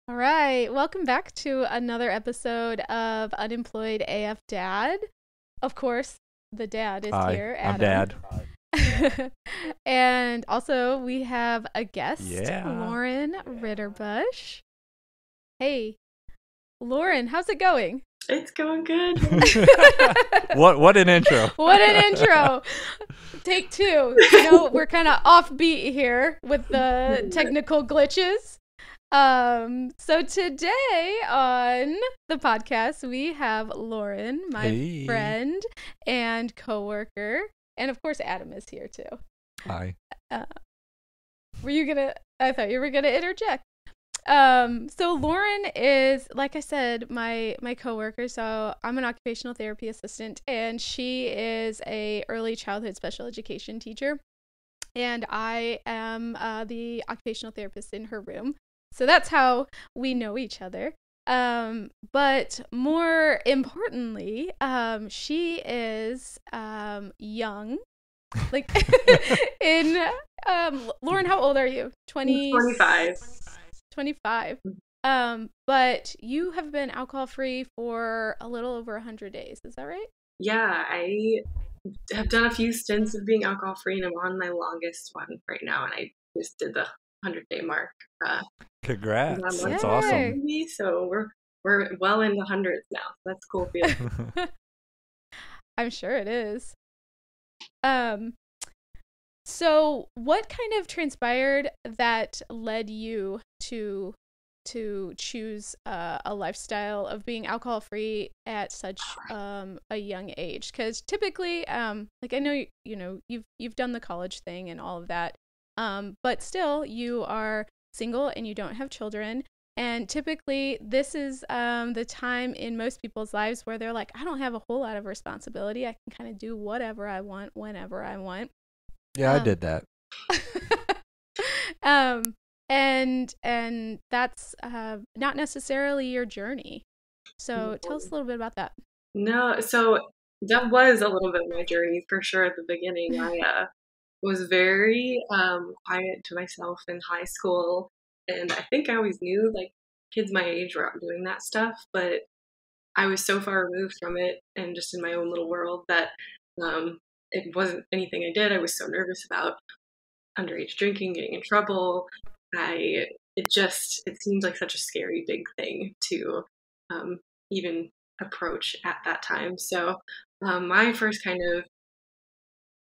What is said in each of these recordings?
All right, welcome back to another episode of Unemployed AF Dad. Of course, the dad is Hi, here, I'm Adam. Dad. And also, we have a guest, Yeah. Lauryn Ritterbusch. Hey, Lauryn, how's it going? It's going good. What an intro. What an intro. Take two. We're kind of offbeat here with the technical glitches. So today on the podcast, we have Lauryn, my friend and coworker, and of course, Adam is here too. Hi. I thought you were gonna interject. So Lauryn is, like I said, my coworker. So I'm an occupational therapy assistant, and she is a early childhood special education teacher, and I am the occupational therapist in her room. So that's how we know each other. But more importantly, she is young. Like Lauryn, how old are you? 25. 25. But you have been alcohol free for a little over 100 days. Is that right? Yeah, I have done a few stints of being alcohol free, and I'm on my longest one right now, and I just did the 100-day mark. Congrats. That's awesome. So we're well into hundreds now. That's cool feeling. I'm sure it is. So what kind of transpired that led you to choose a lifestyle of being alcohol free at such a young age? Because typically, like I know you've done the college thing and all of that, but still you are single and you don't have children. And typically, this is the time in most people's lives where they're like, I don't have a whole lot of responsibility. I can kind of do whatever I want, whenever I want. Yeah, I did that. And that's not necessarily your journey. So tell us a little bit about that. No, so that was a little bit of my journey for sure at the beginning. I was very quiet to myself in high school, and I think I always knew like kids my age were out doing that stuff, but I was so far removed from it and just in my own little world that it wasn't anything I did. I was so nervous about underage drinking, getting in trouble. It seemed like such a scary big thing to even approach at that time. So my first kind of,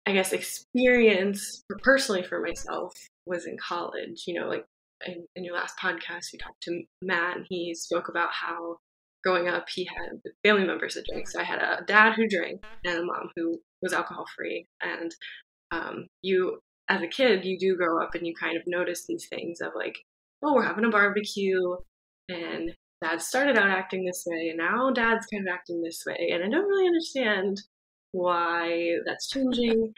I guess, experience personally for myself was in college. Like in your last podcast, you talked to Matt, and he spoke about how growing up he had family members that drank. So I had a dad who drank and a mom who was alcohol free. And you, as a kid, you do grow up and you kind of notice these things of like, oh, we're having a barbecue, and dad started out acting this way, and now dad's kind of acting this way, and I don't really understand why that's changing.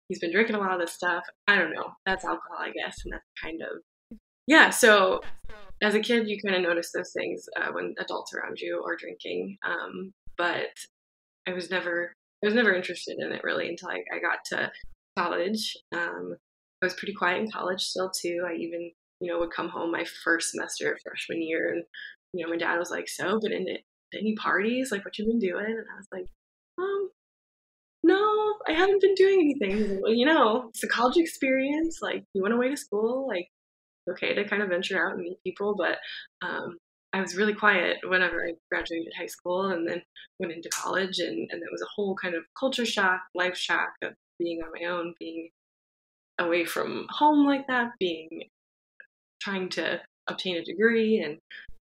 He's been drinking a lot of this stuff. I don't know. That's alcohol, I guess, and that's kind of, yeah. So as a kid, you kind of notice those things when adults around you are drinking. But I was never interested in it really until I got to college. I was pretty quiet in college still too. I even would come home my first semester of freshman year, and my dad was like, "So, but in any parties? Like, what you been doing?" And I was like, "No, I haven't been doing anything." He's like, "Well, it's a college experience. Like, you went away to school. Like, okay to kind of venture out and meet people." But I was really quiet whenever I graduated high school, and then went into college, and it was a whole kind of culture shock, life shock of being on my own, being away from home like that, trying to obtain a degree, and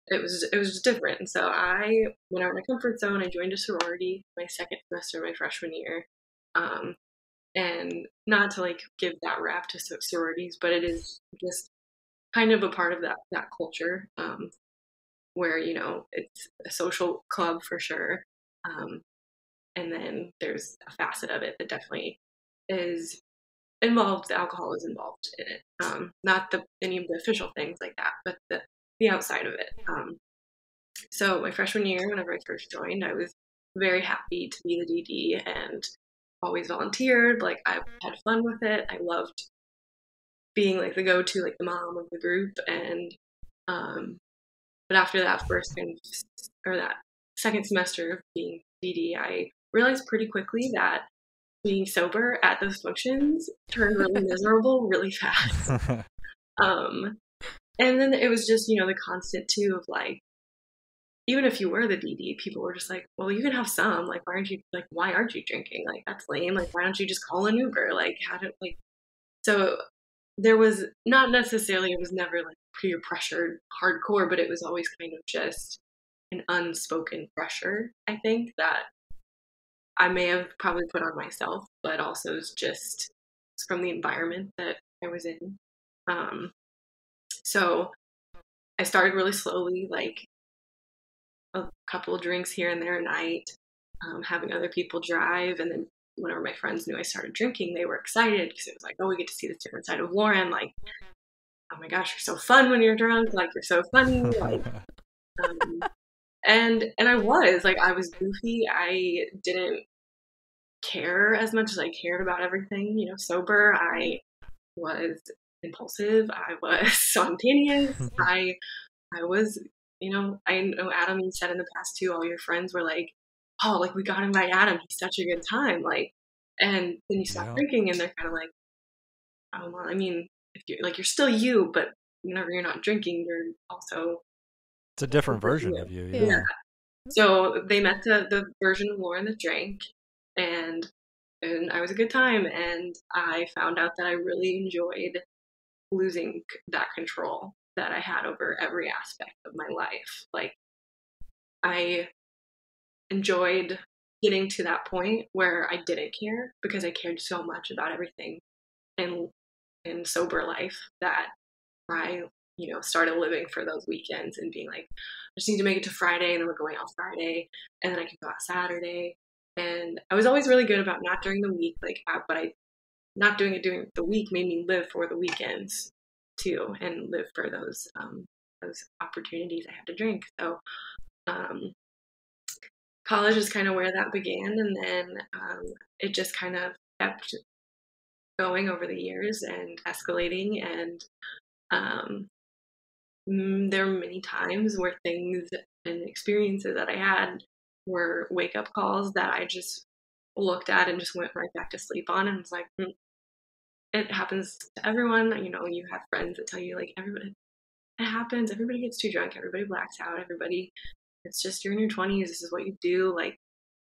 it was just different. And so I went out of my comfort zone. I joined a sorority my second semester, my freshman year. And not to like give that rap to sororities, but it is just kind of a part of that culture, where it's a social club for sure, and then there's a facet of it that definitely is involved. The alcohol is involved in it, not any of the official things like that, but the outside of it. So my freshman year, whenever I first joined, I was very happy to be the DD and always volunteered. Like, I had fun with it. I loved being like the go-to, like the mom of the group, and But after that first or that second semester of being DD, I realized pretty quickly that being sober at those functions turned really miserable really fast. And then it was just, the constant too of like, even if you were the DD, people were just like, well, you can have some, like, why aren't you drinking? Like, that's lame. Like, why don't you just call an Uber? Like, so there was not necessarily, it was never like peer pressured hardcore, but it was always kind of just an unspoken pressure, I think, that I may have probably put on myself, but also it's just from the environment that I was in. So I started really slowly, like a couple of drinks here and there a night, having other people drive. And then whenever my friends knew I started drinking, they were excited because it was like, oh, we get to see this different side of Lauryn. Like, oh my gosh, you're so fun when you're drunk. Like, you're so funny. Like, and I was goofy. I didn't care as much as I cared about everything. Sober, I was impulsive. I was spontaneous. I was, I know Adam, you said in the past too, all your friends were like, oh, like, we got to invite Adam. He's such a good time. Like, and then you stop drinking and they're kind of like, oh, well, I mean, if you're like, you're still you, but whenever you're not drinking, you're also. It's a different version of you. Yeah. So they met the version of Lauryn that drank, and I was a good time. And I found out that I really enjoyed losing that control that I had over every aspect of my life. Like, I enjoyed getting to that point where I didn't care because I cared so much about everything in sober life that I, started living for those weekends and being like, I just need to make it to Friday, and then we're going out Friday, and then I can go out Saturday. And I was always really good about not during the week, but not doing it during the week made me live for the weekends too, and live for those opportunities I had to drink. So college is kind of where that began, and then it just kind of kept going over the years and escalating. And there were many times where things and experiences that I had were wake-up calls that I just looked at and just went right back to sleep on, and was like, it happens to everyone. You have friends that tell you, like, everybody, it happens. Everybody gets too drunk. Everybody blacks out. It's just, you're in your 20s. This is what you do. Like,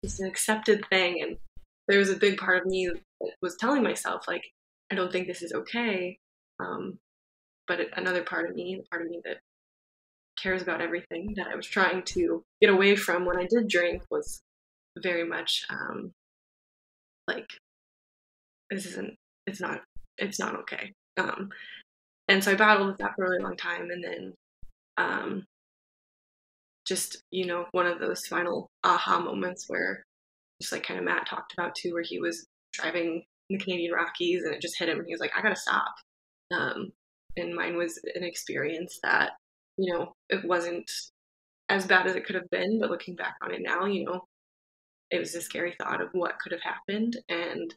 it's an accepted thing. And there was a big part of me that was telling myself, like, I don't think this is okay. But another part of me, the part of me that cares about everything that I was trying to get away from when I did drink, was very much like, it's not okay. And so I battled with that for a really long time. And then just, one of those final aha moments where, just like kind of Matt talked about too, where he was driving in the Canadian Rockies and it just hit him and he was like, I gotta stop. And mine was an experience that, it wasn't as bad as it could have been, but looking back on it now, it was a scary thought of what could have happened. And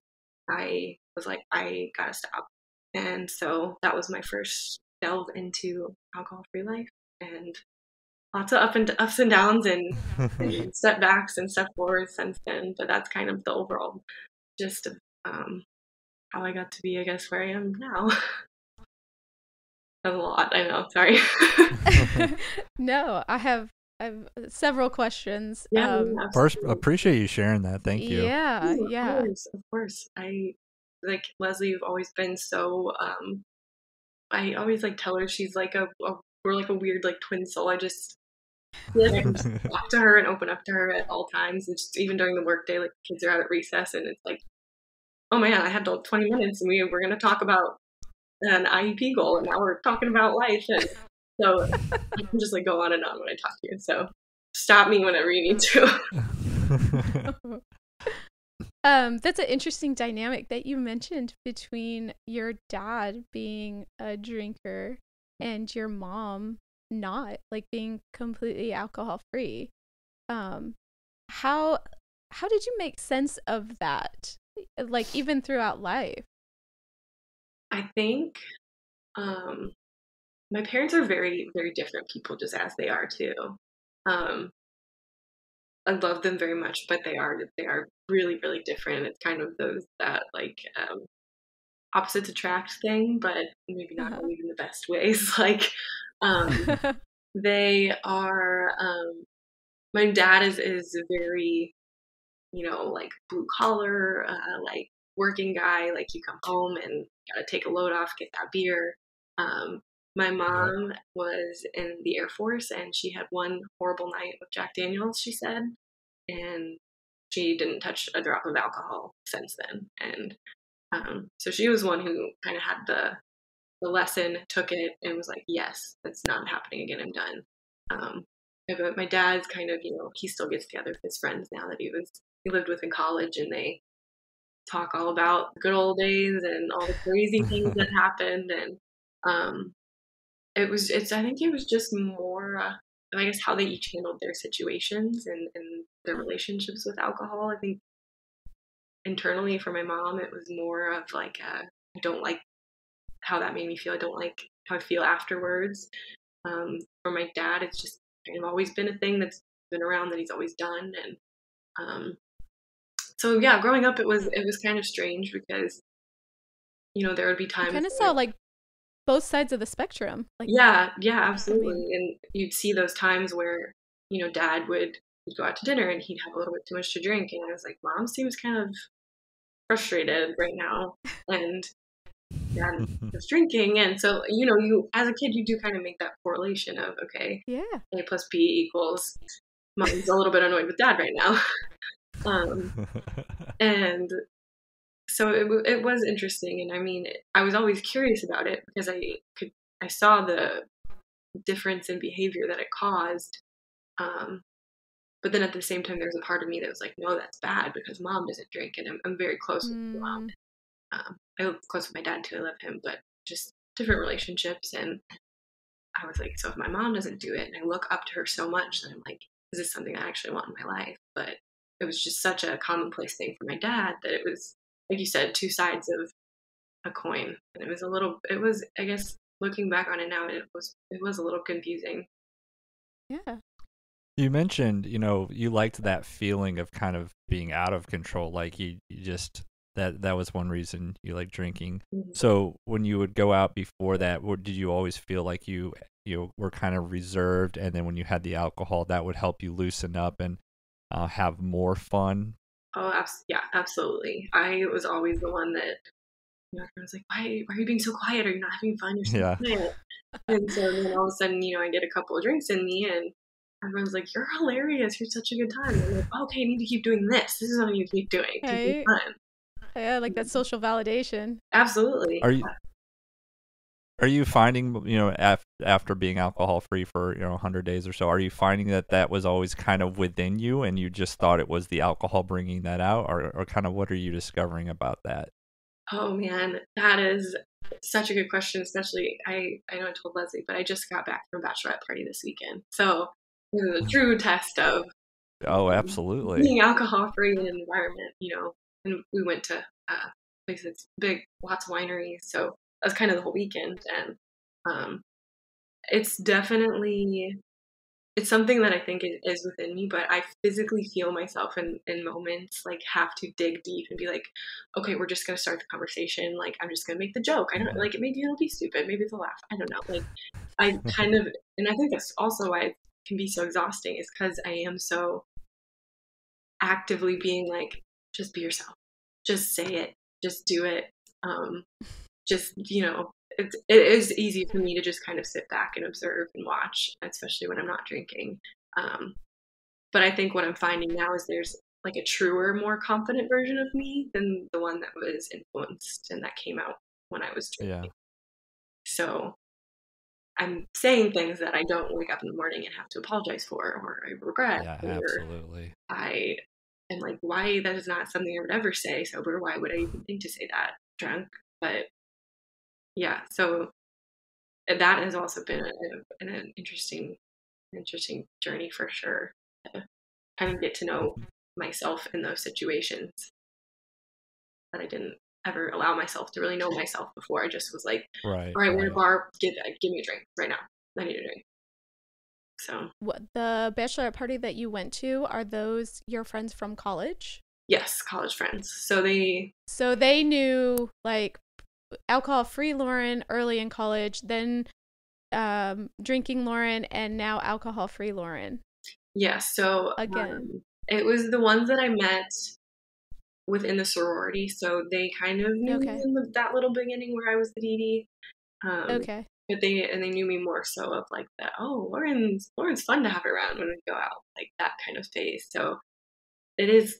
I was like, I gotta stop. And so that was my first delve into alcohol-free life, and lots of ups and downs and setbacks and step forwards since then. But that's kind of the overall gist of how I got to be, I guess, where I am now. That's a lot, I know. Sorry. No, I have several questions. First, appreciate you sharing that. Thank you. Yeah, yeah. Of course. I, like, Leslie, you've always been so. I always tell her she's like we're like a weird twin soul. I just feel like I can just talk to her and open up to her at all times, and just even during the workday, like kids are out at recess, and it's like, oh man, I had 20 minutes, and we're going to talk about an IEP goal, and now we're talking about life. And so I can just go on and on when I talk to you. So stop me whenever you need to. That's an interesting dynamic that you mentioned between your dad being a drinker and your mom not, being completely alcohol free. How did you make sense of that, even throughout life? I think my parents are very, very different people, just as they are too. I love them very much, but they are really, really different. It's kind of that like opposites attract thing, but maybe not always in the best ways. Like they are my dad is very, like blue collar, like working guy, like you come home and gotta take a load off, get that beer. My mom was in the Air Force and she had one horrible night with Jack Daniels, she said, and she didn't touch a drop of alcohol since then. And so she was one who kind of had the lesson, took it, and was like, yes, that's not happening again. I'm done. But my dad's kind of, he still gets together with his friends now that he lived with in college, and they talk all about the good old days and all the crazy things that happened. And I think it was just more, I guess, how they each handled their situations and their relationships with alcohol. I think internally for my mom, it was more of like, I don't like how that made me feel. I don't like how I feel afterwards. For my dad, it's just kind of always been a thing that's been around that he's always done. And so yeah, growing up, it was kind of strange because there would be times you kind of saw like both sides of the spectrum. Like yeah, absolutely. And you'd see those times where dad would go out to dinner and he'd have a little bit too much to drink, and I was like, mom seems kind of frustrated right now, and dad was drinking. And so you as a kid, you do kind of make that correlation of, okay, yeah, A plus B equals mom's a little bit annoyed with dad right now. And so it was interesting, and I mean, I was always curious about it because I saw the difference in behavior that it caused, but then at the same time, there's a part of me that was like, no, that's bad because mom doesn't drink, and I'm very close with mom. I live close with my dad too. I love him, but just different relationships. And I was like, so if my mom doesn't do it, and I look up to her so much, then I'm like, is this something I actually want in my life? But it was just such a commonplace thing for my dad that it was, like you said, two sides of a coin. And it was, I guess, looking back on it now, it was a little confusing. Yeah. You mentioned, you liked that feeling of kind of being out of control. Like you just, that was one reason you like drinking. Mm-hmm. So when you would go out before that, did you always feel like you were kind of reserved, and then when you had the alcohol, that would help you loosen up and have more fun? Oh, yeah, absolutely. I was always the one that everyone's like, why are you being so quiet? Are you not having fun? You're so quiet. And so then all of a sudden, I get a couple of drinks in me, and everyone's like, you're hilarious. You're such a good time. And I'm like, okay, I need to keep doing this. This is something you keep doing. Keep being fun. Yeah, like that social validation. Absolutely. Are you finding, after being alcohol free for 100 days or so, are you finding that was always kind of within you, and you just thought it was the alcohol bringing that out, or kind of what are you discovering about that? Oh man, that is such a good question. Especially, I know I told Leslie, but I just got back from a bachelorette party this weekend, so this is a true test of absolutely being alcohol free in an environment. And we went to places big, lots of wineries, so that was kind of the whole weekend. And it's definitely something that I think is within me, but I physically feel myself in moments like have to dig deep and be like, okay, we're just gonna start the conversation. Like, I'm just gonna make the joke. I don't like it. Maybe it'll be stupid. Maybe it's a laugh. I don't know. Like, I kind of, and I think that's also why it can be so exhausting, is because I am so actively being like, just be yourself, just say it, just do it. Just, it is easy for me to just kind of sit back and observe and watch, especially when I'm not drinking. But I think what I'm finding now is there's like a truer, more confident version of me than the one that was influenced and that came out when I was drinking. Yeah. So I'm saying things that I don't wake up in the morning and have to apologize for, or I regret. Yeah, absolutely. I am like, why? That is not something I would ever say sober. Why would I even think to say that drunk? But yeah, so that has also been an interesting journey for sure, to kind of get to know myself in those situations that I didn't ever allow myself to really know myself before. I just was like, Right. all right, we're in a Right. bar, give me a drink right now. I need a drink. So What, the bachelorette party that you went to, are those your friends from college? yes, college friends. So they knew like alcohol-free Lauryn early in college, then drinking Lauryn, and now alcohol-free Lauryn. yeah, so Again. it was the ones that I met within the sorority. So they kind of knew me Okay. in that little beginning where I was the DD. Okay. But they knew me more so of like that. Oh, Lauren's fun to have around when we go out, like that kind of phase. So it is,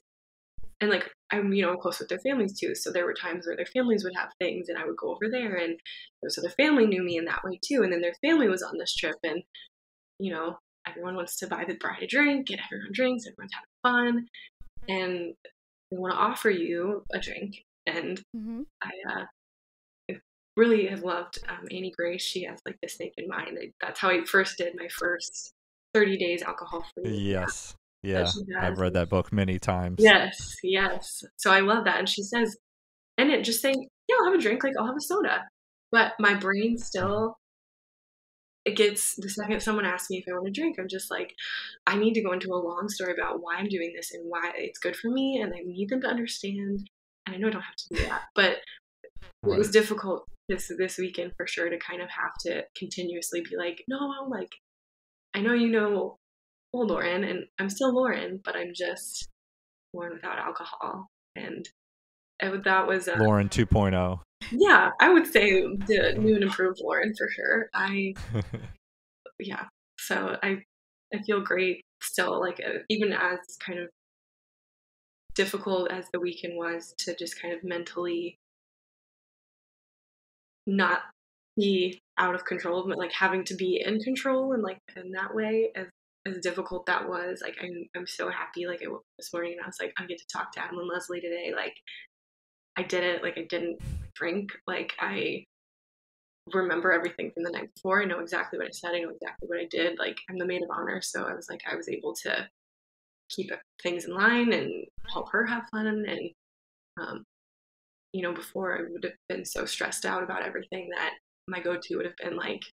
and like I'm close with their families too. So there were times where their families would have things, and I would go over there, and so their family knew me in that way too. And then their family was on this trip, and everyone wants to buy the bride a drink, get everyone drinks, everyone's having fun, and they want to offer you a drink. And Mm-hmm. I really have loved Annie Grace. She has like this thing in mind. That's how I first did my first 30 days alcohol free. Yes. Yeah. I've read And that book many times. yes. So I love that. And she says, and it just saying, yeah, I'll have a drink, like I'll have a soda. But my brain still, it gets, the second someone asks me if I want a drink, I'm just like, I need to go into a long story about why I'm doing this and why it's good for me, and I need them to understand. And I know I don't have to do that, but it was difficult this weekend for sure to kind of have to continuously be like, no, like I know old Lauryn, and I'm still Lauryn, but I'm just Lauryn without alcohol. And that was Lauryn 2.0. Yeah, I would say the new and improved Lauryn for sure. Yeah, so I feel great still, like even as kind of difficult as the weekend was to just kind of mentally not be out of control of it, like having to be in control, and like in that way, as difficult that was, like I'm so happy. Like I woke up this morning and I was like, I get to talk to Adam and Leslie today. Like I did it. Like I didn't drink. Like I remember everything from the night before. I know exactly what I said. I know exactly what I did. Like I'm the maid of honor, so I was able to keep things in line and help her have fun. And before I would have been so stressed out about everything that my go-to would have been like,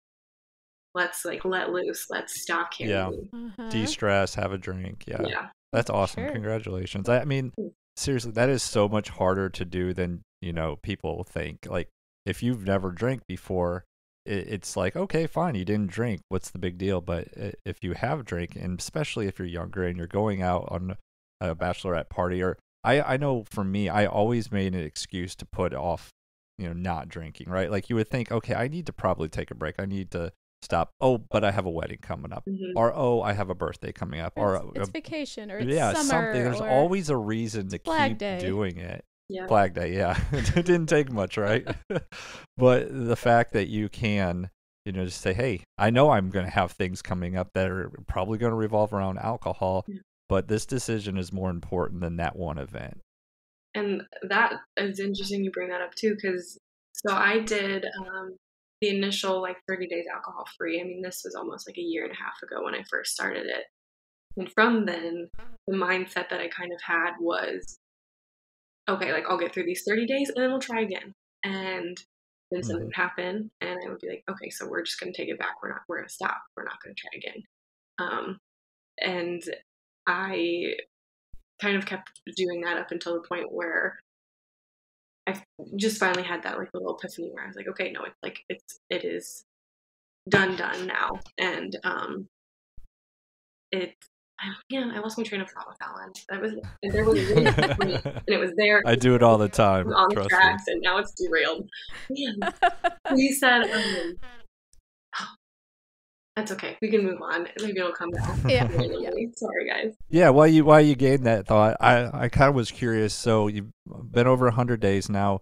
let's like let loose, let's stop carrying. Uh-huh. De-stress, have a drink. Yeah. That's awesome. Sure. Congratulations. I mean, seriously, that is so much harder to do than people think. Like if you've never drank before, it's like, okay, fine, you didn't drink, what's the big deal? But if you have drank, and especially if you're younger and you're going out on a bachelorette party, or I know for me, I always made an excuse to put off not drinking, right? Like you would think, okay, I need to probably take a break, I need to stop. Oh, but I have a wedding coming up, or oh, I have a birthday coming up, or it's vacation, or it's summer, something. There's or always a reason to keep doing it. Yeah. Flag Day, yeah. It didn't take much, right? But the fact that you can, just say, hey, I know I'm going to have things coming up that are probably going to revolve around alcohol, but this decision is more important than that one event. And that is interesting you bring that up too, because so I did the initial like 30 days alcohol free. I mean, this was almost like a year and a half ago when I first started it. And from then, the mindset that I kind of had was, okay, like I'll get through these 30 days and then we'll try again. And then something would happen and I would be like, okay, so we're just going to take it back. We're going to stop. We're not going to try again. And I kind of kept doing that up until the point where I just finally had that like little epiphany where I was like, okay, no, it's like, it is done now. And I lost my train of thought with that one. There was a reason for me, and it was there. I do it all the time. On the tracks, and now it's derailed. Man, you said, that's okay. We can move on. Maybe it'll come back. Yeah. Sorry, guys. Yeah, while you gained that thought, I kind of was curious. So you've been over 100 days now.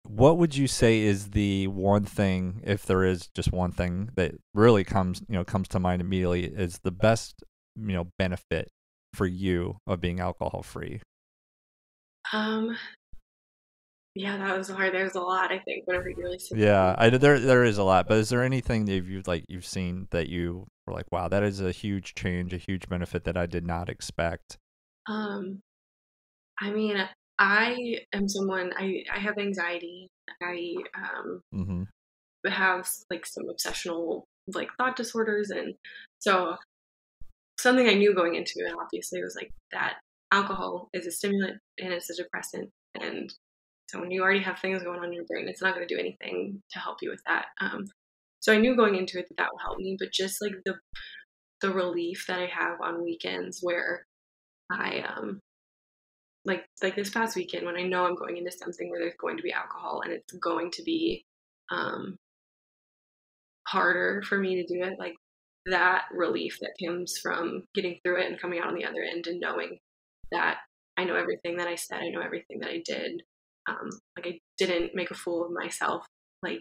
What would you say is the one thing, if there is just one thing that really comes to mind immediately, is the best benefit for you of being alcohol free? Yeah, that was hard. There's a lot, I think, whenever you really sit there is a lot, but is there anything that you've seen that you were like, wow, that is a huge change, a huge benefit that I did not expect? I mean, I am someone, I have anxiety. I have like some obsessional like thought disorders, and so something I knew going into it obviously was like that alcohol is a stimulant and it's a depressant, and so when you already have things going on in your brain, it's not going to do anything to help you with that. So I knew going into it that that would help me, but just like the relief that I have on weekends where I like this past weekend when I know I'm going into something where there's going to be alcohol and it's going to be um harder for me to do it, like that relief that comes from getting through it and coming out on the other end and knowing that I know everything that I said, I know everything that I did. Like I didn't make a fool of myself. Like,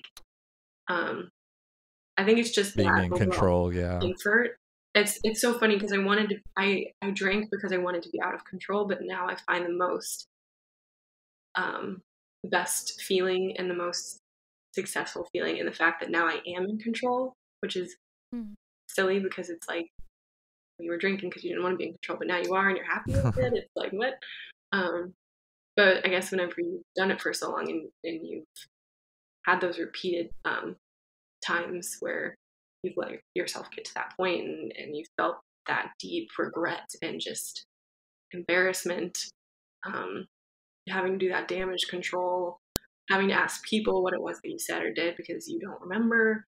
I think it's just being that in overall control. Yeah. comfort. It's so funny because I drank because I wanted to be out of control, but now I find the most best feeling and the most successful feeling in the fact that now I am in control, which is silly because it's like you were drinking because you didn't want to be in control, but now you are and you're happy with it. It's like what? But I guess whenever you've done it for so long and you've had those repeated times where you've let yourself get to that point and you've felt that deep regret and just embarrassment, having to do that damage control, having to ask people what it was that you said or did because you don't remember,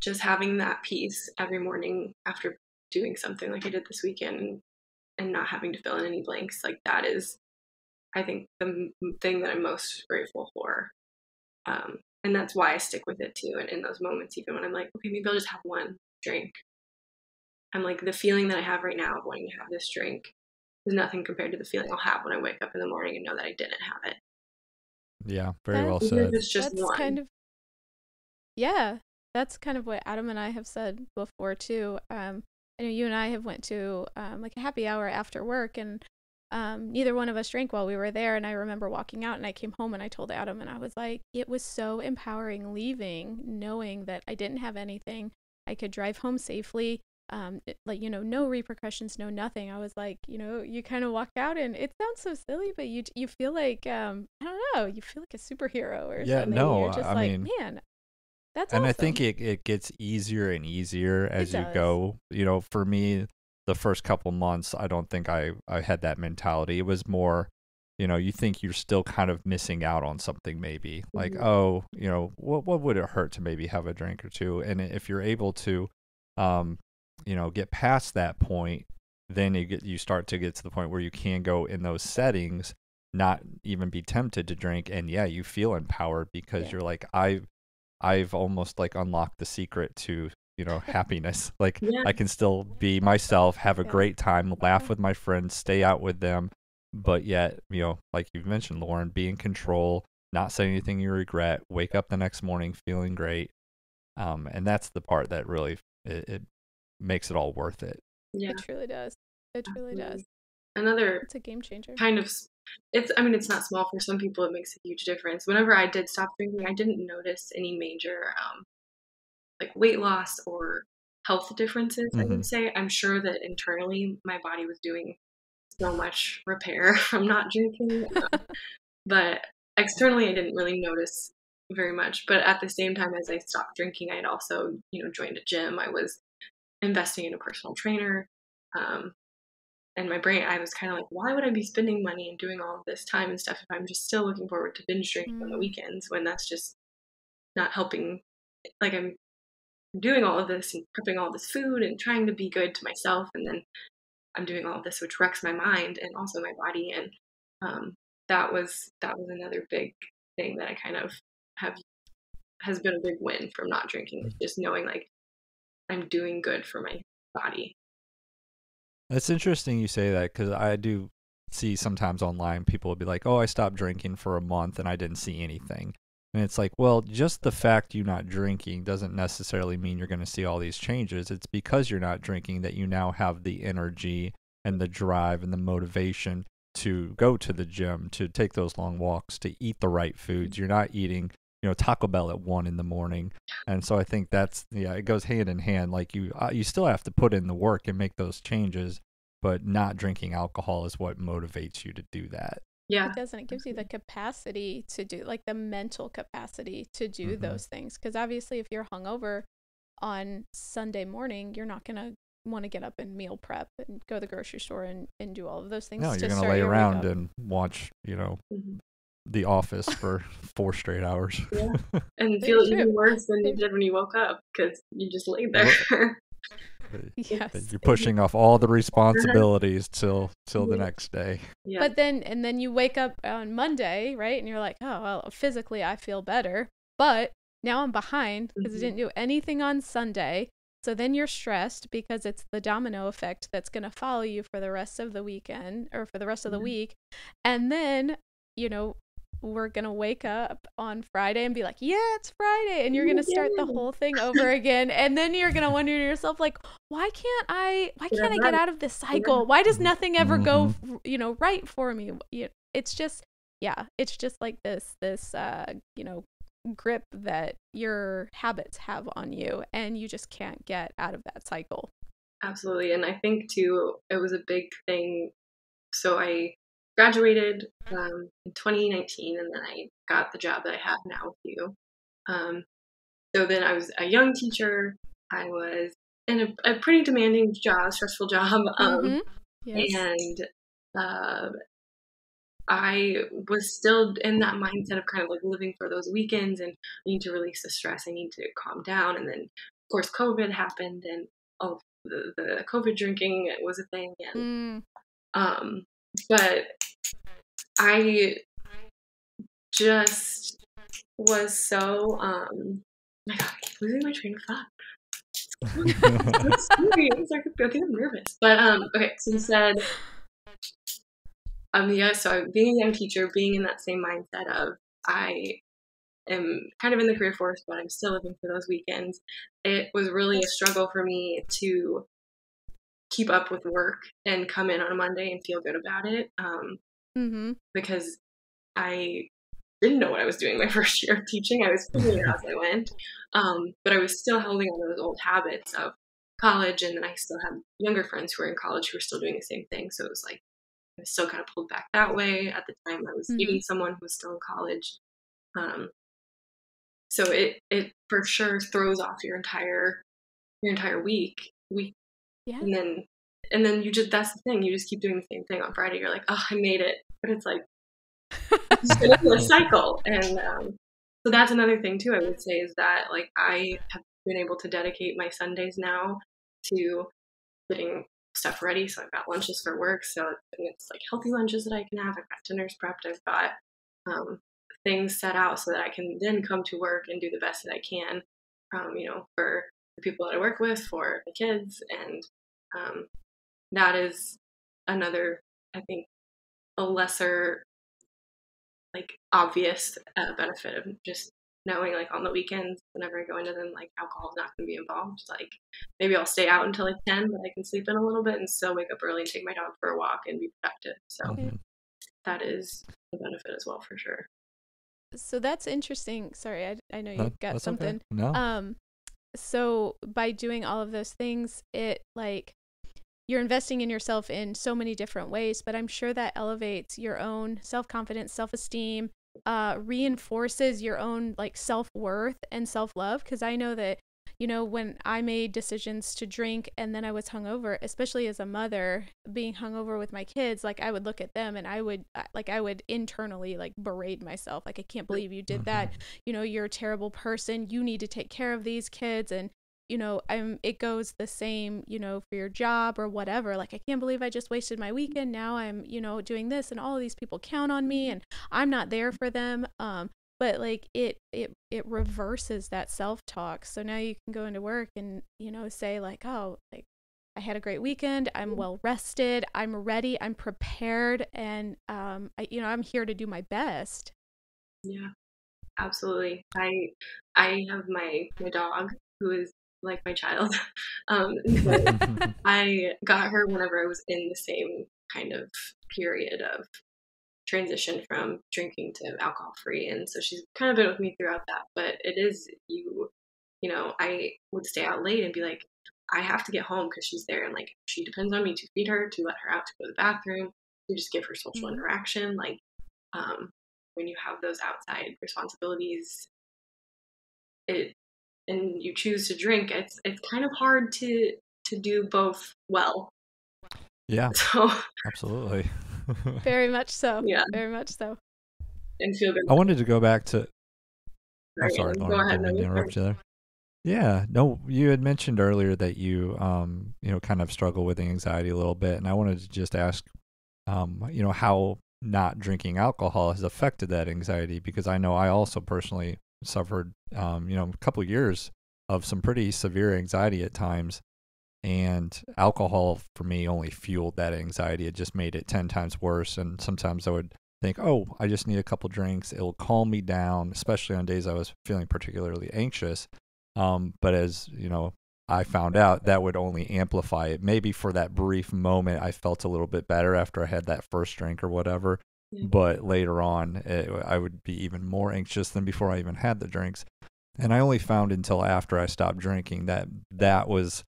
just having that peace every morning after doing something like I did this weekend and not having to fill in any blanks, like that is, I think, the thing that I'm most grateful for. And that's why I stick with it too. And in those moments, even when I'm like, okay, maybe I'll just have one drink, I'm like, the feeling that I have right now of wanting to have this drink is nothing compared to the feeling I'll have when I wake up in the morning and know that I didn't have it. Yeah, very well said. It's just that's one. kind of, yeah, that's kind of what Adam and I have said before too. I know you and I have went to like a happy hour after work, and neither one of us drank while we were there. And I remember walking out and I came home and I told Adam and I was like, it was so empowering leaving, knowing that I didn't have anything. I could drive home safely. Like, you know, no repercussions, no nothing. I was like, you know, you kind of walk out and it sounds so silly, but you feel like, I don't know, you feel like a superhero or Yeah, something. no, You're just I like, mean, man, that's and awesome. I think it gets easier and easier as It you does. go. You know, for me, the first couple months, I don't think I had that mentality. It was more, you know, you think you're still kind of missing out on something maybe. Like, oh, you know, what would it hurt to maybe have a drink or two? And if you're able to, you know, get past that point, then you start to get to the point where you can go in those settings, not even be tempted to drink, and yeah, you feel empowered because you're like, I've almost like unlocked the secret to, you know, happiness. Like I can still be myself, have a great time, laugh with my friends, stay out with them, but yet, you know, like you've mentioned, Lauren, be in control, not say anything you regret, wake up the next morning feeling great. And that's the part that really it makes it all worth it. Yeah, it truly does. It truly does. Another It's a game changer. kind of, I mean, it's not small. For some people, it makes a huge difference. Whenever I did stop drinking, I didn't notice any major like weight loss or health differences, I would say. I'm sure that internally my body was doing so much repair from not drinking. But externally, I didn't really notice very much. But at the same time as I stopped drinking, I had also, you know, joined a gym. I was investing in a personal trainer. And my brain, I was kind of like, why would I be spending money and doing all of this time and stuff if I'm just still looking forward to binge drinking on the weekends when that's just not helping? Like I'm doing all of this and prepping all this food and trying to be good to myself, and then I'm doing all of this which wrecks my mind and also my body. And that was another big thing that I kind of has been a big win from not drinking. Just knowing like I'm doing good for my body. It's interesting you say that because I do see sometimes online people will be like, oh, I stopped drinking for a month and I didn't see anything. And it's like, well, just the fact you're not drinking doesn't necessarily mean you're going to see all these changes. It's because you're not drinking that you now have the energy and the drive and the motivation to go to the gym, to take those long walks, to eat the right foods. You're not eating, you know, Taco Bell at 1 a.m. And so I think that's, yeah, it goes hand in hand. Like you still have to put in the work and make those changes. but not drinking alcohol is what motivates you to do that. Yeah. It doesn't. It gives you the capacity to do, like the mental capacity to do those things. Because obviously if you're hungover on Sunday morning, you're not going to want to get up and meal prep and go to the grocery store and do all of those things. No, you're going to lay around and watch, The Office for 4 straight hours. Yeah. And feel even worse than you did when you woke up because you just laid there. Yes. You're pushing off all the responsibilities till the next day. Yeah. But then you wake up on Monday, right? And you're like, oh, well, physically I feel better, but now I'm behind because I didn't do anything on Sunday. So then you're stressed because it's the domino effect that's going to follow you for the rest of the weekend or for the rest of the week. And then, we're going to wake up on Friday and be like, yeah, it's Friday. And you're going to start the whole thing over again. And then you're going to wonder to yourself, like, why can't I get out of this cycle? Why does nothing ever go, right for me? It's just like this, grip that your habits have on you, and you just can't get out of that cycle. Absolutely. And I think too, it was a big thing. So I graduated in 2019, and then I got the job that I have now with you. So then I was a young teacher. I was in a pretty demanding job, stressful job. Yes. And I was still in that mindset of kind of like living for those weekends, and I need to release the stress. I need to calm down. And then, of course, COVID happened, and all the COVID drinking was a thing. And but I just was so my God, I keep losing my train of thought. It's scary. I think I'm nervous. But okay, so you said so being a young teacher, being in that same mindset of I am kind of in the career force, but I'm still living for those weekends. It was really a struggle for me to keep up with work and come in on a Monday and feel good about it. Because I didn't know what I was doing my first year of teaching. I was figuring it out as I went. But I was still holding on to those old habits of college. And then I still had younger friends who were in college who were still doing the same thing. So it was like, I was still kind of pulled back that way. At the time I was dating someone who was still in college. So it for sure throws off your entire week. Yeah. And then you just, that's the thing, you just keep doing the same thing on Friday. You're like, oh, I made it. But it's like, it's just going to be a cycle. And so that's another thing too, I would say, is that like I have been able to dedicate my Sundays now to getting stuff ready. So I've got lunches for work. So it's like healthy lunches that I can have. I've got dinners prepped. I've got things set out so that I can then come to work and do the best that I can, for the people that I work with, for the kids. And that is another, I think, a lesser, like, obvious benefit of just knowing, like, on the weekends, whenever I go into them, like, alcohol is not going to be involved. Like, maybe I'll stay out until like 10, but I can sleep in a little bit and still wake up early and take my dog for a walk and be productive. So that is a benefit as well, for sure. So that's interesting. Sorry, I know you've got something. Okay. No. So by doing all of those things, it like you're investing in yourself in so many different ways, but I'm sure that elevates your own self-confidence, self-esteem, reinforces your own like self-worth and self-love. Because I know that, when I made decisions to drink and then I was hungover, especially as a mother, being hungover with my kids, like I would look at them and I would internally like berate myself. Like, I can't believe you did that. You're a terrible person. You need to take care of these kids. And it goes the same, for your job or whatever. Like, I can't believe I just wasted my weekend. Now I'm, doing this, and all of these people count on me and I'm not there for them. But like it reverses that self-talk. So now you can go into work and, say like, oh, like I had a great weekend. I'm well rested. I'm ready. I'm prepared. And, I'm here to do my best. Yeah, absolutely. I have my dog who is like my child. I got her whenever I was in the same kind of period of transition from drinking to alcohol free, and so she's kind of been with me throughout that. But it is I would stay out late and be like, I have to get home because she's there, and like she depends on me to feed her, to let her out, to go to the bathroom, to just give her social interaction. Like when you have those outside responsibilities, and you choose to drink, it's kind of hard to do both well. Yeah. So absolutely. Very much so. Yeah. Very much so. And feel good. I wanted to go back to. Sorry, Sorry, go Lauren. ahead. Didn't mean to interrupt you there. Yeah, no, you had mentioned earlier that you, kind of struggle with anxiety a little bit, and I wanted to just ask, how not drinking alcohol has affected that anxiety, because I know I also personally suffered, a couple of years of some pretty severe anxiety at times, and alcohol for me only fueled that anxiety. It just made it 10 times worse, and sometimes I would think, oh, I just need a couple drinks. It'll calm me down, especially on days I was feeling particularly anxious. But as I found out that would only amplify it. Maybe for that brief moment, I felt a little bit better after I had that first drink or whatever. But later on, I would be even more anxious than before I even had the drinks. And I only found until after I stopped drinking that was,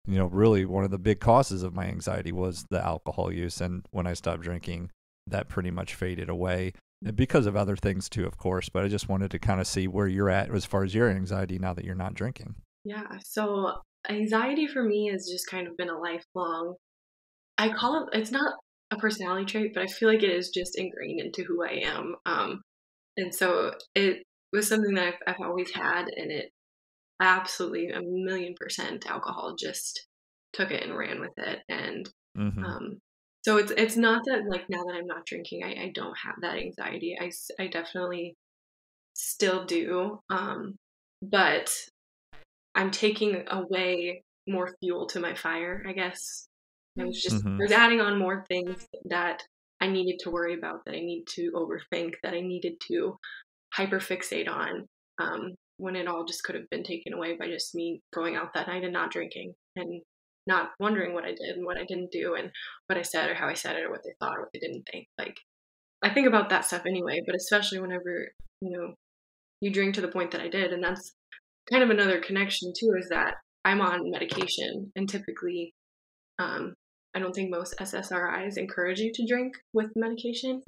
really one of the big causes of my anxiety was the alcohol use. And when I stopped drinking, that pretty much faded away. Because of other things too, of course, but I just wanted to kind of see where you're at as far as your anxiety now that you're not drinking. Yeah, so anxiety for me has just kind of been a lifelong, I call it's not a personality trait, but I feel like it is just ingrained into who I am. And so it was something that I've always had, and it absolutely 1,000,000% alcohol just took it and ran with it. And so it's not that like now that I'm not drinking, I don't have that anxiety. I definitely still do. But I'm taking away more fuel to my fire, I guess. I was adding on more things that I needed to worry about, that I need to overthink, that I needed to hyperfixate on, when it all just could have been taken away by just me going out that night and not drinking and not wondering what I did and what I didn't do and what I said or how I said it or what they thought or what they didn't think. Like, I think about that stuff anyway, but especially whenever, you drink to the point that I did. And that's kind of another connection too, is that I'm on medication, and typically, I don't think most SSRIs encourage you to drink with medication.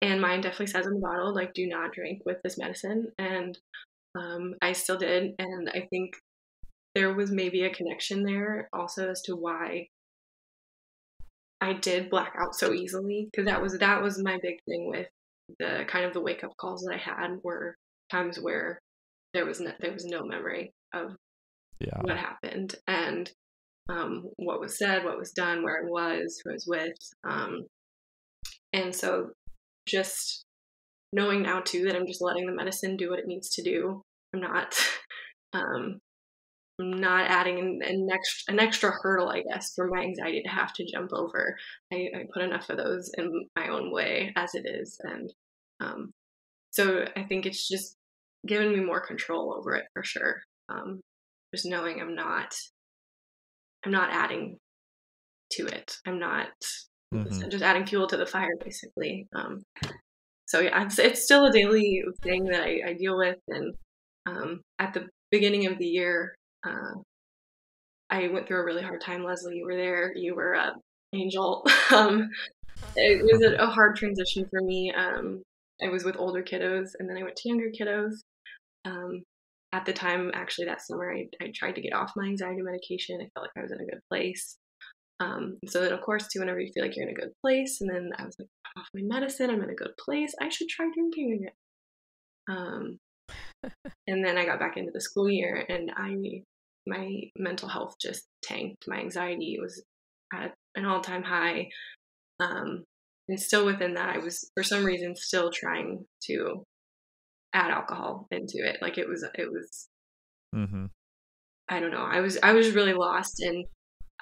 And mine definitely says on the bottle, like, do not drink with this medicine. And I still did. And I think there was maybe a connection there also as to why I did black out so easily. Because that was my big thing with the kind of the wake up calls that I had, were times where there was no memory of what happened and what was said, what was done, where I was, who I was with. And so just knowing now too that I'm just letting the medicine do what it needs to do. I'm not adding an extra hurdle, I guess, for my anxiety to have to jump over. I put enough of those in my own way as it is. And so I think it's just given me more control over it for sure. Just knowing I'm not adding to it. I'm not just adding fuel to the fire, basically. So yeah, it's still a daily thing that I deal with. And at the beginning of the year, I went through a really hard time. Leslie, you were there. You were Angel. It was a hard transition for me. I was with older kiddos, and then I went to younger kiddos. At the time, actually, that summer, I tried to get off my anxiety medication. I felt like I was in a good place. So then, of course, too, whenever you feel like you're in a good place, and then I was like, I'm off my medicine, I'm in a good place, I should try drinking again. And then I got back into the school year, and my mental health just tanked. My anxiety was at an all-time high. And still within that, I was, for some reason, still trying to add alcohol into it. Like it was, I don't know. I was really lost, and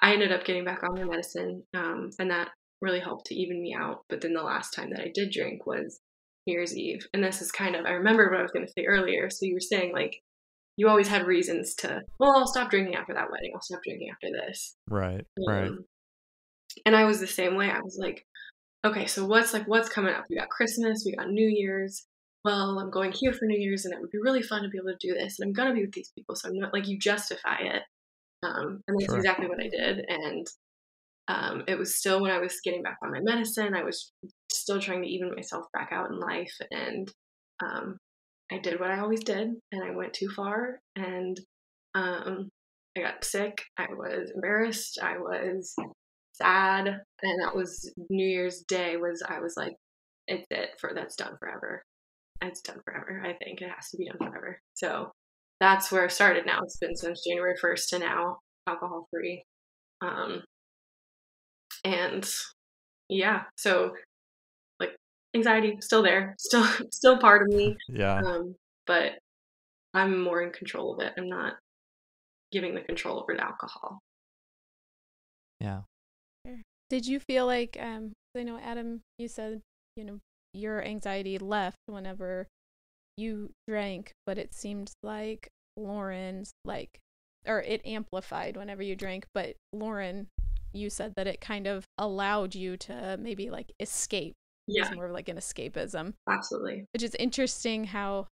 I ended up getting back on my medicine. And that really helped to even me out. But then the last time that I did drink was New Year's Eve. And this is kind of, I remember what I was going to say earlier. So you were saying, like, you always had reasons to, well, I'll stop drinking after that wedding. I'll stop drinking after this. Right. And I was the same way. I was like, okay, so what's coming up? We got Christmas, we got New Year's. Well, I'm going here for New Year's, and it would be really fun to be able to do this, and I'm going to be with these people. So I'm not, like, you justify it. And that's Sure. exactly what I did. And it was still when I was getting back on my medicine, I was still trying to even myself back out in life. And I did what I always did, and I went too far. And I got sick. I was embarrassed. I was sad. And that was New Year's Day I was like, that's done forever. It's done forever. I think it has to be done forever. So that's where I started now. It's been since January 1st to now, alcohol free. And yeah, so like anxiety still there, still part of me. Yeah. But I'm more in control of it. I'm not giving the control over to alcohol. Yeah. Did you feel like I know Adam, you said, your anxiety left whenever you drank, but it seemed like Lauryn's or it amplified whenever you drank, but Lauryn, you said that it kind of allowed you to maybe like escape. Yeah. It's more of like an escapism. Absolutely. Which is interesting how,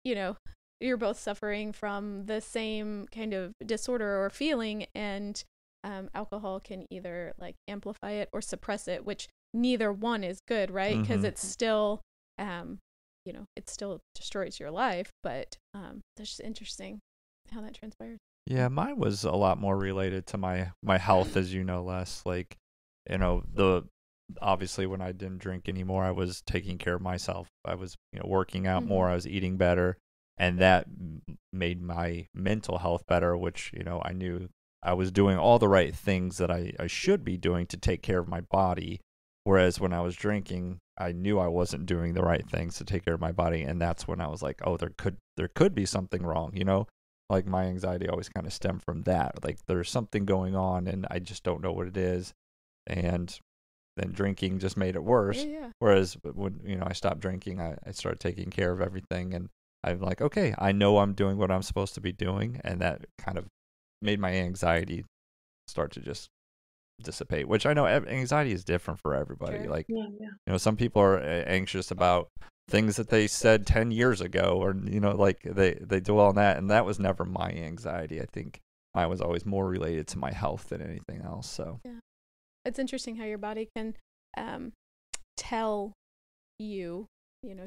you're both suffering from the same kind of disorder or feeling, and alcohol can either like amplify it or suppress it, which neither one is good, right? Because it's still, it still destroys your life, but that's just interesting how that transpired. Yeah, mine was a lot more related to my health, as you know, Les. Like, obviously when I didn't drink anymore, I was taking care of myself. I was, working out more. I was eating better, and that made my mental health better, which, I knew I was doing all the right things that I should be doing to take care of my body. Whereas when I was drinking, I knew I wasn't doing the right things to take care of my body, and that's when I was like, oh, there could be something wrong, Like my anxiety always kind of stemmed from that. Like there's something going on and I just don't know what it is. And then drinking just made it worse. Yeah. Whereas when, I stopped drinking, I started taking care of everything, and I'm like, okay, I know I'm doing what I'm supposed to be doing. And that kind of made my anxiety start to just dissipate, which I know anxiety is different for everybody. Sure. Like, Yeah. some people are anxious about things that they said 10 years ago, or like they dwell on that, and that was never my anxiety. I think mine was always more related to my health than anything else. So yeah, it's interesting how your body can tell you,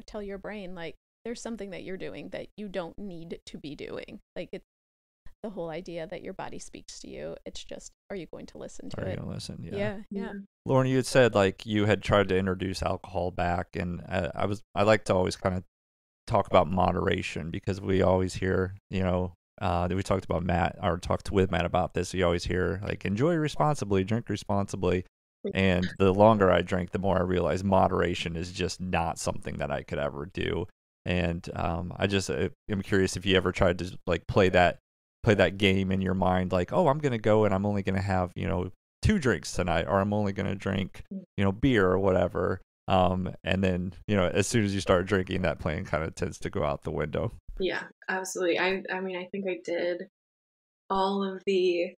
tell your brain like there's something that you're doing that you don't need to be doing. Like it's the whole idea that your body speaks to you. It's just, are you going to listen to it? Are you going to listen? Yeah. Lauryn, you had said like you had tried to introduce alcohol back, and I like to always kind of talk about moderation, because we always hear, that we talked about talked with Matt about this. We always hear like, enjoy responsibly, drink responsibly. And the longer I drank, the more I realized moderation is just not something that I could ever do. And I just am curious if you ever tried to like play that game in your mind, like, oh, I'm gonna go and I'm only gonna have 2 drinks tonight, or I'm only gonna drink beer or whatever. And then as soon as you start drinking, that plan kind of tends to go out the window. Yeah, absolutely. I mean, I think I did all of the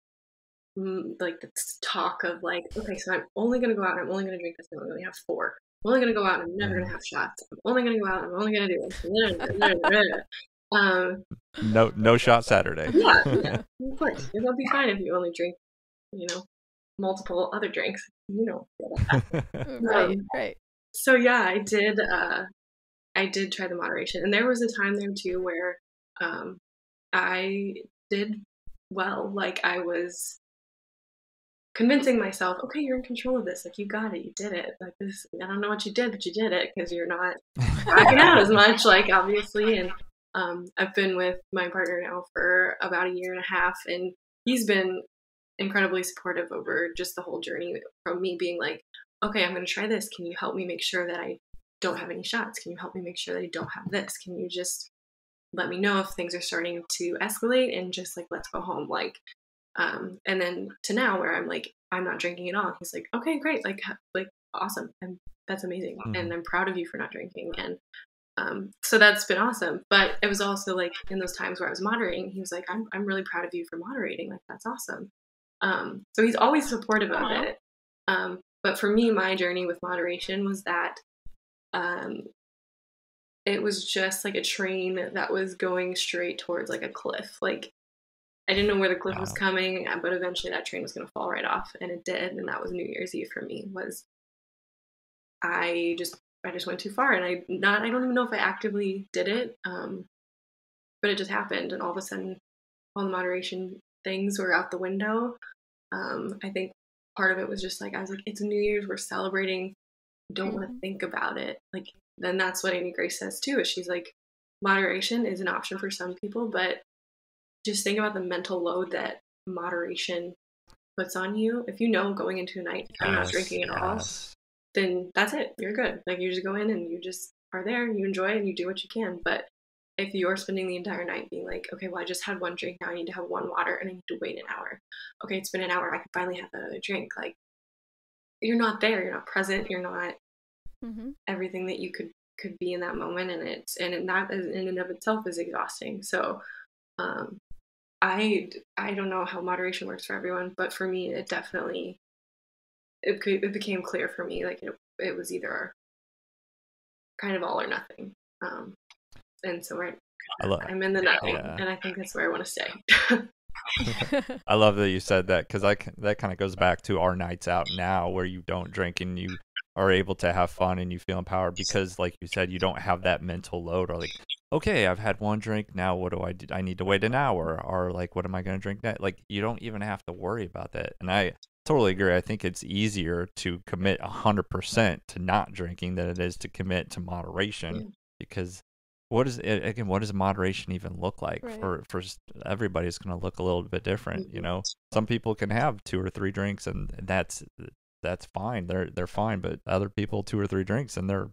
like the talk of like, okay, so I'm only gonna go out and I'm only gonna drink this, and I'm gonna have 4. I'm only gonna go out and I'm never gonna have shots. I'm only gonna go out and I'm only gonna do this. No shot Saturday. Yeah, of course. It'll be fine if you only drink, multiple other drinks. Right. So yeah, I did try the moderation, and there was a time there too where I did well. Like I was convincing myself, okay, you're in control of this. Like you got it, you did it. Like this, I don't know what you did, but you did it, because you're not backing out as much, like obviously. And I've been with my partner now for about 1.5 years, and he's been incredibly supportive over just the whole journey, from me being like, okay, I'm going to try this. Can you help me make sure that I don't have any shots? Can you help me make sure that I don't have this? Can you just let me know if things are starting to escalate, and just like, let's go home. Like, and then to now where I'm like, I'm not drinking at all. He's like, okay, great. Like awesome. And that's amazing. And I'm proud of you for not drinking. And so that's been awesome. But it was also like in those times where I was moderating, he was like, I'm really proud of you for moderating. Like, that's awesome. So he's always supportive of it. But for me, my journey with moderation was that it was just like a train that was going straight towards like a cliff. Like I didn't know where the cliff was Wow. coming, but eventually that train was going to fall right off, and it did. And that was New Year's Eve for me. Was I just went too far, and I don't even know if I actively did it, but it just happened, and all of a sudden, all the moderation things were out the window. I think part of it was just like I was like, it's New Year's, we're celebrating. Don't want to think about it. Like then that's what Amy Grace says too. Is she's like, moderation is an option for some people, but just think about the mental load that moderation puts on you. If you know going into a night, I'm not drinking at all, then that's it. You're good. Like you just go in and you just are there and you enjoy and you do what you can. But if you're spending the entire night being like, okay, well, I just had one drink, now I need to have one water and I need to wait an hour. Okay, it's been an hour, I can finally have another drink. Like you're not there, you're not present, you're not everything that you could be in that moment, and that in and of itself is exhausting. So I don't know how moderation works for everyone, but for me it definitely it became clear for me like it was either kind of all or nothing. And so I'm in the nothing, and I think that's where I want to stay. I love that you said that, because that kind of goes back to our nights out now, where you don't drink and you are able to have fun and you feel empowered, because like you said, you don't have that mental load, or like, okay, I've had one drink, now what do I do? I need to wait an hour, or like, what am I going to drink next? Like, you don't even have to worry about that. And I totally agree. I think it's easier to commit 100% to not drinking than it is to commit to moderation, because what does moderation even look like? Right. For everybody's going to look a little bit different. You know, some people can have 2 or 3 drinks and that's fine. They're fine, but other people 2 or 3 drinks and they're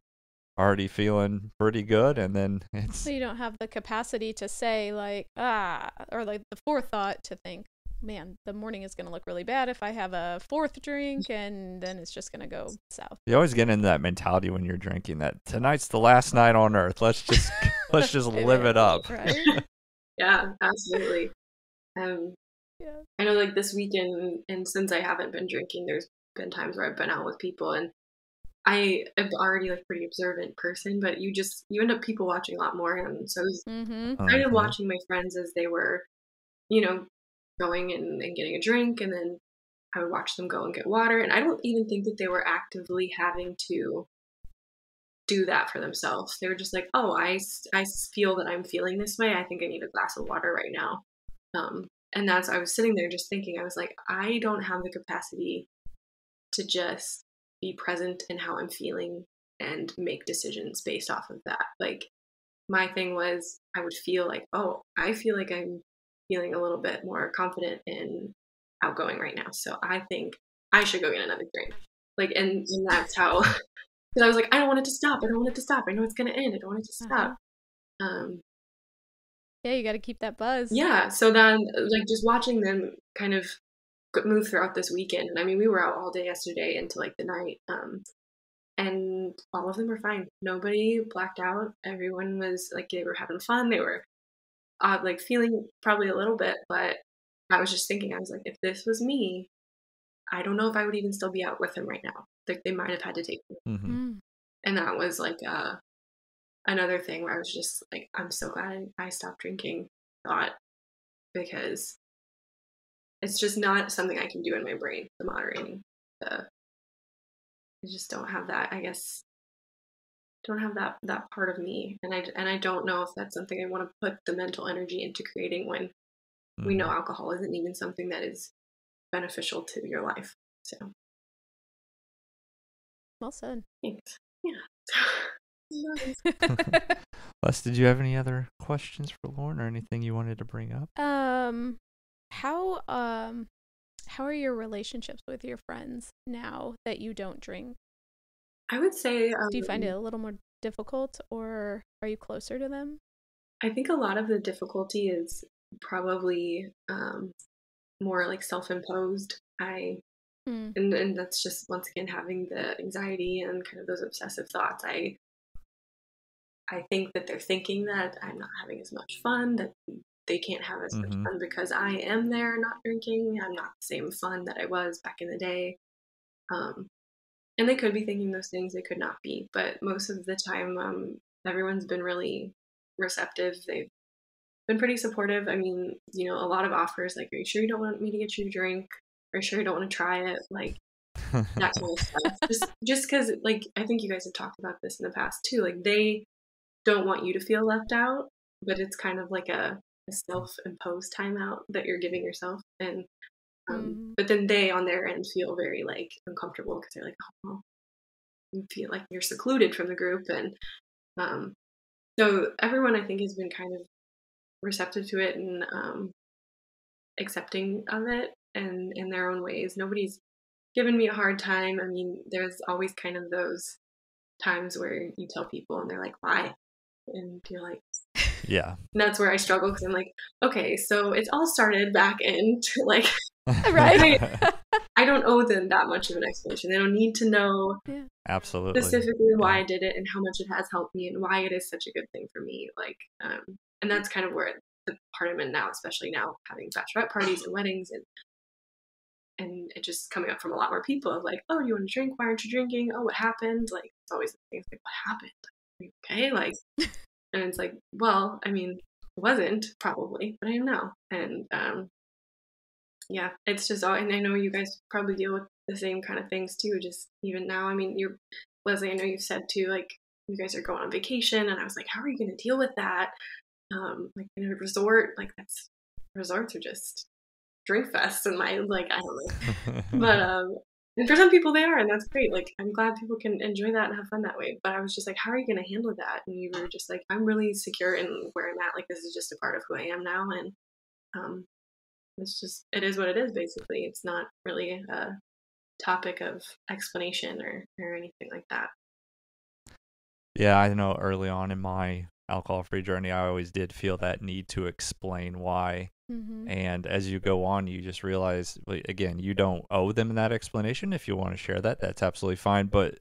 already feeling pretty good, and then it's so you don't have the capacity to say like or like the forethought to think, man, the morning is going to look really bad if I have a 4th drink, and then it's just going to go south. You always get into that mentality when you're drinking that tonight's the last night on earth. Let's just live it up. Right? Yeah, absolutely. Yeah. I know like this weekend, and since I haven't been drinking, there's been times where I've been out with people, and I am already like pretty observant person, but you end up people watching a lot more, and so I was kind of watching my friends as they were, going and getting a drink, and then I would watch them go and get water, and I don't even think that they were actively having to do that for themselves. They were just like, oh, I feel that I'm feeling this way. I think I need a glass of water right now. And that's, I was sitting there just thinking, I was like, I don't have the capacity to just be present in how I'm feeling and make decisions based off of that. Like my thing was, I would feel like, oh, I feel like I'm feeling a little bit more confident and outgoing right now. So I think I should go get another drink. Like, and that's how, because I was like, I don't want it to stop. I don't want it to stop. I know it's going to end. I don't want it to stop. Yeah, you got to keep that buzz. Yeah. So then, like, just watching them kind of move throughout this weekend. And I mean, we were out all day yesterday into like the night. And all of them were fine. Nobody blacked out. Everyone was like, they were having fun. They were like feeling probably a little bit, but I was just thinking, I was like, if this was me, I don't know if I would even still be out with him right now. Like they might have had to take me. And that was like another thing where I was just like, I'm so glad I stopped drinking thought, because it's just not something I can do in my brain, the moderating. I just don't have that, I guess, don't have that part of me. And I don't know if that's something I want to put the mental energy into creating when we know alcohol isn't even something that is beneficial to your life. So. Well said. Thanks. Yeah. Les, did you have any other questions for Lauryn, or anything you wanted to bring up? How are your relationships with your friends now that you don't drink? I would say, do you find it a little more difficult, or are you closer to them? I think a lot of the difficulty is probably more like self-imposed. And that's just, once again, having the anxiety and kind of those obsessive thoughts. I think that they're thinking that I'm not having as much fun, that they can't have as much fun because I am there not drinking. I'm not the same fun that I was back in the day. And they could be thinking those things, they could not be. But most of the time, everyone's been really receptive. They've been pretty supportive. I mean, a lot of offers like, are you sure you don't want me to get you a drink? Are you sure you don't want to try it? Like that kind of stuff. Just because, like, I think you guys have talked about this in the past too. Like, they don't want you to feel left out, but it's kind of like a self-imposed timeout that you're giving yourself. And but then they on their end feel very like uncomfortable because they're like, oh, well, you feel like you're secluded from the group. And so everyone, I think, has been kind of receptive to it and accepting of it and in their own ways. Nobody's given me a hard time. I mean, there's always kind of those times where you tell people and they're like, why? And you're like, yeah. And that's where I struggle because I'm like, okay, so it's all started back in like, right. I don't owe them that much of an explanation. They don't need to know absolutely specifically why I did it and how much it has helped me and why it is such a good thing for me. Like, and that's kind of where the part I'm in now, especially now having bachelorette parties and weddings and it just coming up from a lot more people of like, oh, do you want to drink? Why aren't you drinking? Oh, what happened? Like, it's always the things like, what happened? Like, okay, like, and it's like, well, I mean, it wasn't probably, but I am now. And yeah, it's just all, and I know you guys probably deal with the same kind of things too, just even now. I mean, Leslie, I know you've said too, like, you guys are going on vacation, and I was like, how are you going to deal with that? Like in a resort, like resorts are just drink fests, and I don't know. But and for some people they are, and that's great. Like, I'm glad people can enjoy that and have fun that way. But I was just like, how are you going to handle that? And you were just like, I'm really secure in where I'm at. Like, this is just a part of who I am now, and it's just, it is what it is, basically. It's not really a topic of explanation or anything like that. Yeah, I know early on in my alcohol-free journey, I always did feel that need to explain why. And as you go on, you just realize, again, you don't owe them that explanation. If you want to share that, that's absolutely fine. But,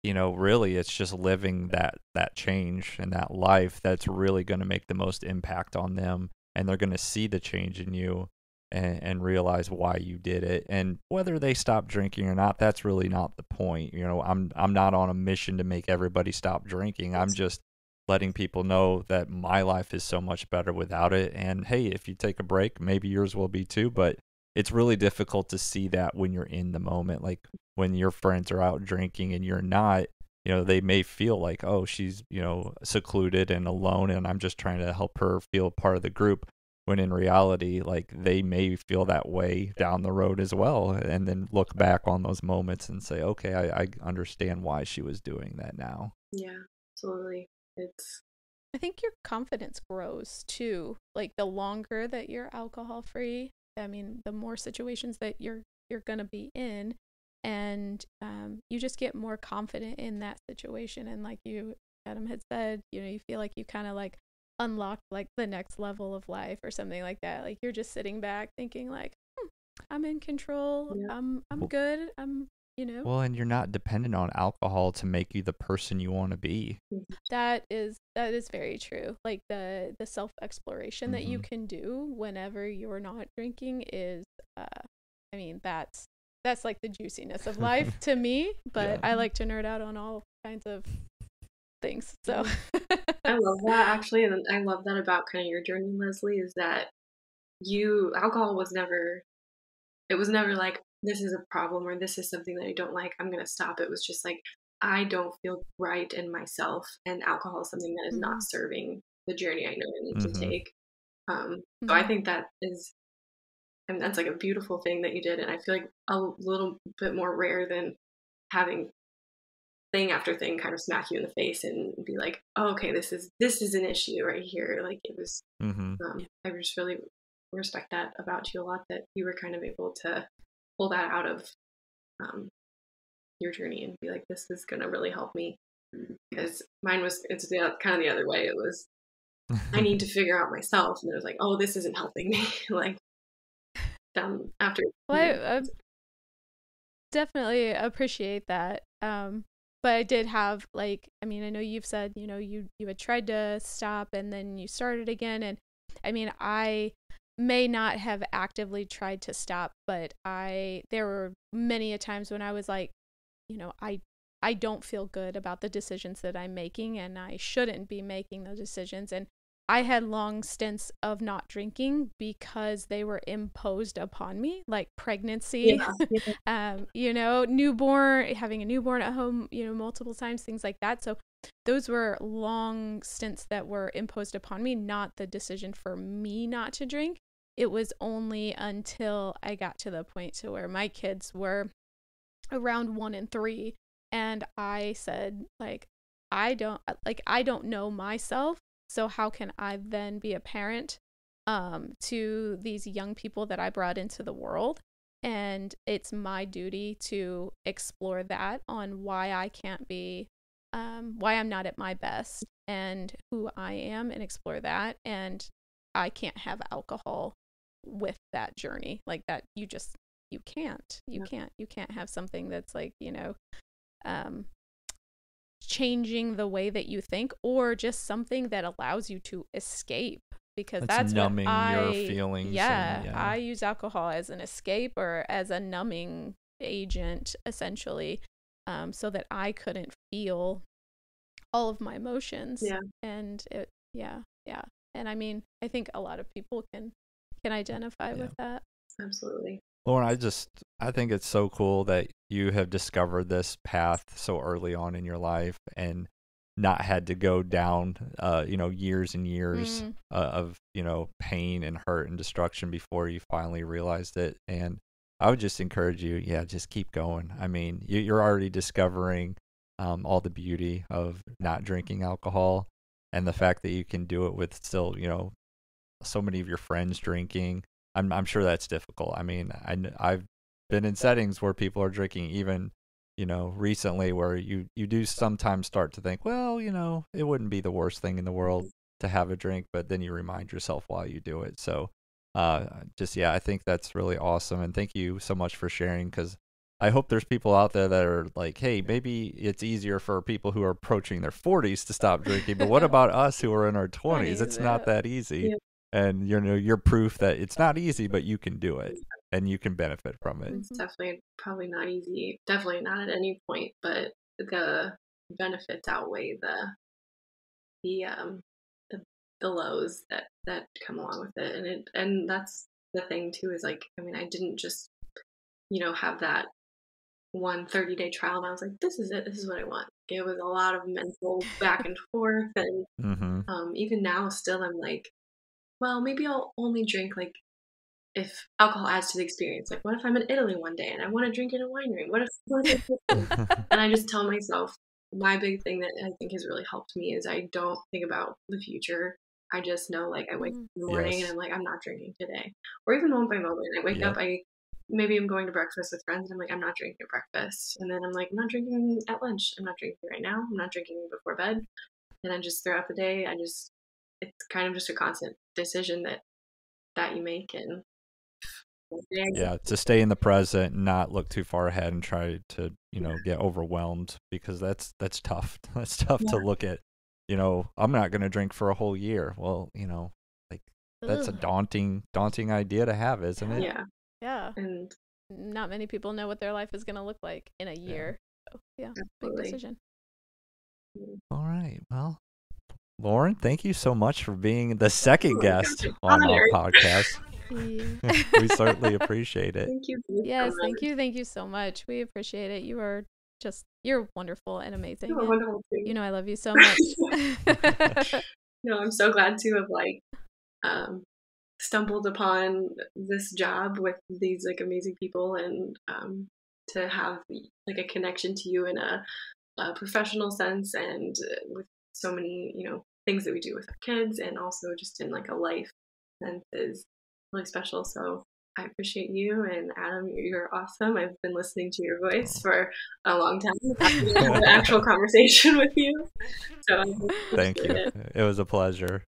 really, it's just living that change and that life that's really going to make the most impact on them. And they're going to see the change in you and realize why you did it. And whether they stop drinking or not, that's really not the point. I'm not on a mission to make everybody stop drinking. I'm just letting people know that my life is so much better without it. And hey, if you take a break, maybe yours will be too. But it's really difficult to see that when you're in the moment. Like when your friends are out drinking and you're not, they may feel like, oh, she's, secluded and alone, and I'm just trying to help her feel part of the group. When in reality, like, they may feel that way down the road as well, and then look back on those moments and say, okay, I understand why she was doing that now. Yeah, absolutely. I think your confidence grows too. Like, the longer that you're alcohol free, I mean, the more situations that you're gonna be in, and you just get more confident in that situation. And like Adam had said, you feel like you kind of like unlocked like the next level of life or something like that. Like, you're just sitting back thinking like, I'm in control. Yeah. I'm good. Well, and you're not dependent on alcohol to make you the person you want to be. That is very true. Like, the self-exploration that you can do whenever you're not drinking is I mean, that's like the juiciness of life to me, but I like to nerd out on all kinds of things. So I love that, actually, and I love that about kind of your journey, Leslie, is that alcohol was never like, this is a problem or this is something that I don't like, I'm gonna stop. It was just like, I don't feel right in myself, and alcohol is something that is not serving the journey I know I need to take. So I think that is, and that's like a beautiful thing that you did, and I feel like a little bit more rare than having thing after thing kind of smack you in the face and be like, oh, okay, this is an issue right here. Like, it was I just really respect that about you a lot, that you were kind of able to pull that out of your journey and be like, this is gonna really help me. Because mine was, it's kind of the other way. It was, I need to figure out myself, and it was like, oh, this isn't helping me. Like, after. Well, I definitely appreciate that. But I did have, like, I mean, I know you've said, you had tried to stop and then you started again. And I mean, I may not have actively tried to stop, but there were many a times when I was like, I don't feel good about the decisions that I'm making, and I shouldn't be making those decisions. And I had long stints of not drinking because they were imposed upon me, like pregnancy, you know, having a newborn at home, you know, multiple times, things like that. So those were long stints that were imposed upon me, not the decision for me not to drink. It was only until I got to the point to where my kids were around 1 and 3, and I said, like, I don't know myself, so how can I then be a parent to these young people that I brought into the world? And it's my duty to explore that on why I can't be, why I'm not at my best and who I am, and explore that. And I can't have alcohol with that journey, like that. You can't have something that's like, you know, changing the way that you think, or just something that allows you to escape, because that's numbing what your feelings. I use alcohol as an escape or as a numbing agent, essentially, so that I couldn't feel all of my emotions. And and I mean, I think a lot of people can identify with that. Absolutely. Lauryn, I think it's so cool that you have discovered this path so early on in your life and not had to go down, you know, years and years of, you know, pain and hurt and destruction before you finally realized it. And I would just encourage you, just keep going. I mean, you're already discovering all the beauty of not drinking alcohol, and the fact that you can do it with still, you know, so many of your friends drinking. I'm sure that's difficult. I mean, I've been in settings where people are drinking, even, you know, recently, where you do sometimes start to think, well, you know, it wouldn't be the worst thing in the world to have a drink, but then you remind yourself while you do it. So I think that's really awesome. And thank you so much for sharing, because I hope there's people out there that are like, hey, maybe it's easier for people who are approaching their 40s to stop drinking, but what about us who are in our 20s? It's not that easy. And, you know, you're proof that it's not easy, but you can do it and you can benefit from it. It's definitely probably not easy. Definitely not at any point, but the benefits outweigh the lows that come along with it. And that's the thing too, is like, I mean, I didn't just, you know, have that one 30-day trial and I was like, this is it, this is what I want. It was a lot of mental back and forth, and even now still I'm like, well, maybe I'll only drink like if alcohol adds to the experience. Like, what if I'm in Italy one day and I want to drink in a winery? What if and I just tell myself, my big thing that I think has really helped me is I don't think about the future. I just know, like, I wake up in the morning and I'm like, I'm not drinking today. Or even moment by moment, I wake up, maybe I'm going to breakfast with friends and I'm like, I'm not drinking at breakfast. And then I'm like, I'm not drinking at lunch. I'm not drinking right now. I'm not drinking before bed. And then just throughout the day, it's kind of just a constant decision that you make. And to stay in the present and not look too far ahead and try to, you know, get overwhelmed, because that's tough. That's tough to look at, you know, I'm not going to drink for a whole year. Well, you know, like, that's a daunting idea to have, isn't it? Yeah. And not many people know what their life is going to look like in a year. So, big decision. All right. Well, Lauryn, thank you so much for being the second guest on our podcast. We certainly appreciate it. Thank you. Yes, thank you. Thank you so much. We appreciate it. You're wonderful and amazing. You're wonderful too. You know, I love you so much. No, I'm so glad to have like stumbled upon this job with these like amazing people, and to have like a connection to you in a professional sense, and with so many, you know, things that we do with our kids, and also just in like a life sense is really special. So I appreciate you, and Adam, you're awesome. I've been listening to your voice for a long time. I've had an actual conversation with you. So thank you. It was a pleasure.